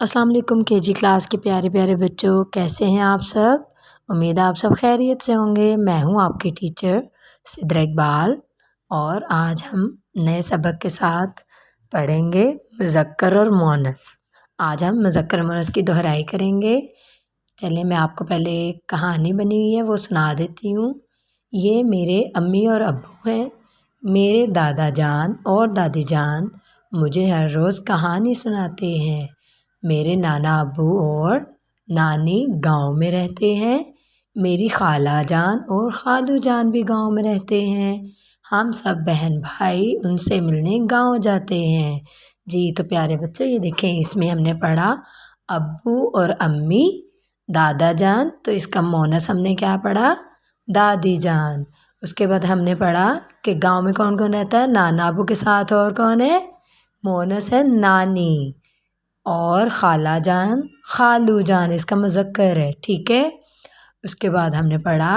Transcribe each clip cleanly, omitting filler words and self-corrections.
अस्सलाम वालेकुम KG class के प्यारे प्यारे बच्चों, कैसे हैं आप सब। उम्मीद है आप सब खैरियत से होंगे। मैं हूं आपकी टीचर सिद्रा इकबाल और आज हम नए सबक के साथ पढ़ेंगे मुज़क्कर और मुअन्नस। आज हम मुज़क्कर और मुअन्नस की दोहराई करेंगे। चलिए मैं आपको पहले एक कहानी बनी हुई है वो सुना देती हूँ। ये मेरे अम्मी और अब्बू हैं। मेरे दादा जान और दादी जान मुझे हर रोज़ कहानी सुनाते हैं। मेरे नाना अब्बू और नानी गांव में रहते हैं। मेरी खाला जान और खालू जान भी गांव में रहते हैं। हम सब बहन भाई उनसे मिलने गांव जाते हैं। जी तो प्यारे बच्चों ये देखें, इसमें हमने पढ़ा अब्बू और अम्मी, दादा जान, तो इसका मोनस हमने क्या पढ़ा, दादी जान। उसके बाद हमने पढ़ा कि गांव में कौन कौन रहता है, नाना अब्बू के साथ और कौन है, मोनस है नानी, और खाला जान खालू जान इसका मुज़क्कर है, ठीक है। उसके बाद हमने पढ़ा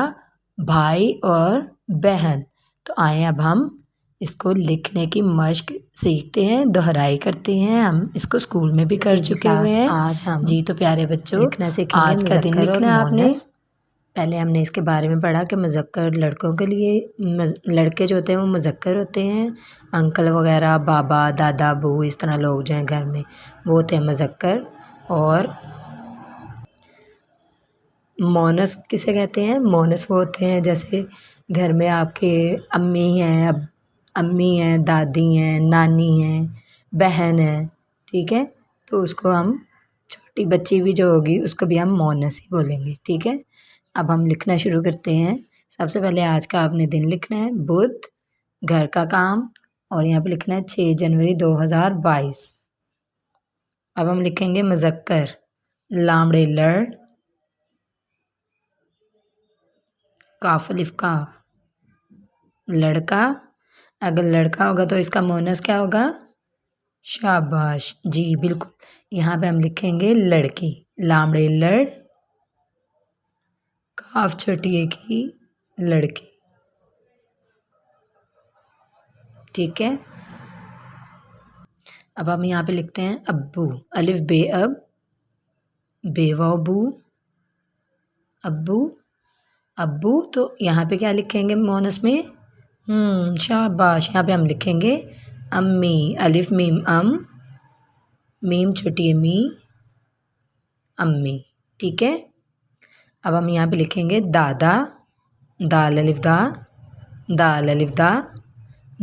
भाई और बहन। तो आए अब हम इसको लिखने की मश्क सीखते हैं, दोहराई करते हैं। हम इसको स्कूल में भी कर चुके हुए हैं। आज हम जी तो प्यारे बच्चों लिखना सीखेंगे आज का दिन मुज़क्कर और लिखना है आपने। मुअन्नस। पहले हमने इसके बारे में पढ़ा कि मुज़क्कर लड़कों के लिए, लड़के जो होते हैं वो मुज़क्कर होते हैं। अंकल वगैरह, बाबा, दादा, बहू, इस तरह लोग जो हैं घर में वो होते हैं मुज़क्कर। और मोनस किसे कहते हैं, मोनस वो होते हैं जैसे घर में आपके अम्मी हैं, अब अम्मी हैं, दादी हैं, नानी हैं, बहन है, ठीक है। तो उसको हम, छोटी बच्ची भी जो होगी उसको भी हम मोनस ही बोलेंगे, ठीक है। अब हम लिखना शुरू करते हैं। सबसे पहले आज का आपने दिन लिखना है बुध, घर का काम, और यहाँ पे लिखना है 6 जनवरी 2022। अब हम लिखेंगे मुज़क्कर, लामड़े लड़, काफ अलिफ का, लड़का। अगर लड़का होगा तो इसका मोनस क्या होगा, शाबाश, जी बिल्कुल। यहाँ पे हम लिखेंगे लड़की, लामड़े लड़, काफ छोटी ए की, लड़की, ठीक है। अब हम यहाँ पे लिखते हैं अब्बू, अलिफ बे अब, बेवाव बू, अब्बू, अब्बू। तो यहाँ पे क्या लिखेंगे मोनस में, शाबाश, यहाँ पे हम लिखेंगे अम्मी, अलिफ मीम अम, मीम छोटी मी, अम्मी, ठीक है। अब हम यहाँ पे लिखेंगे दादा, दाल अलिफ दा, दाल अलिफ दा,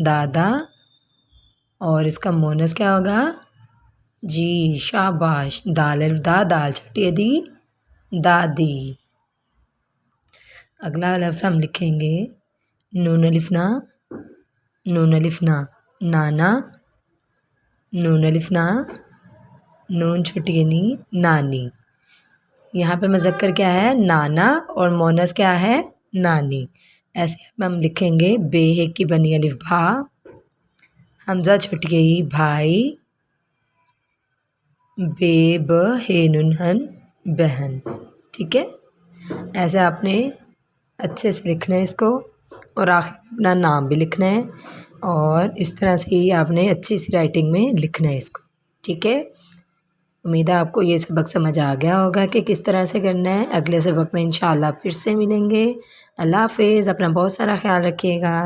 दादा, और इसका मोनस क्या होगा, जी शाबाश, दाल अलिफ दा, दाल छोटी दी, दादी। अगला लफ्ज़ हम लिखेंगे नून अलिफ ना, नून अलिफ ना, नाना, नून अलिफ ना, नून छोटी नी, नानी। यहाँ पे मुज़क्कर क्या है, नाना, और मोनस क्या है, नानी। ऐसे हम लिखेंगे बे है की बनी अलिफ भा, हमज़ा छोटी ई भाई, बे ब हे नुन हन बहन, ठीक है। ऐसे आपने अच्छे से लिखना है इसको, और आखिर में अपना नाम भी लिखना है, और इस तरह से ही आपने अच्छी सी राइटिंग में लिखना है इसको, ठीक है। उम्मीद है आपको ये सबक समझ आ गया होगा कि किस तरह से करना है। अगले सबक में इंशाल्लाह फिर से मिलेंगे। अल्लाह हाफिज़, अपना बहुत सारा ख्याल रखिएगा।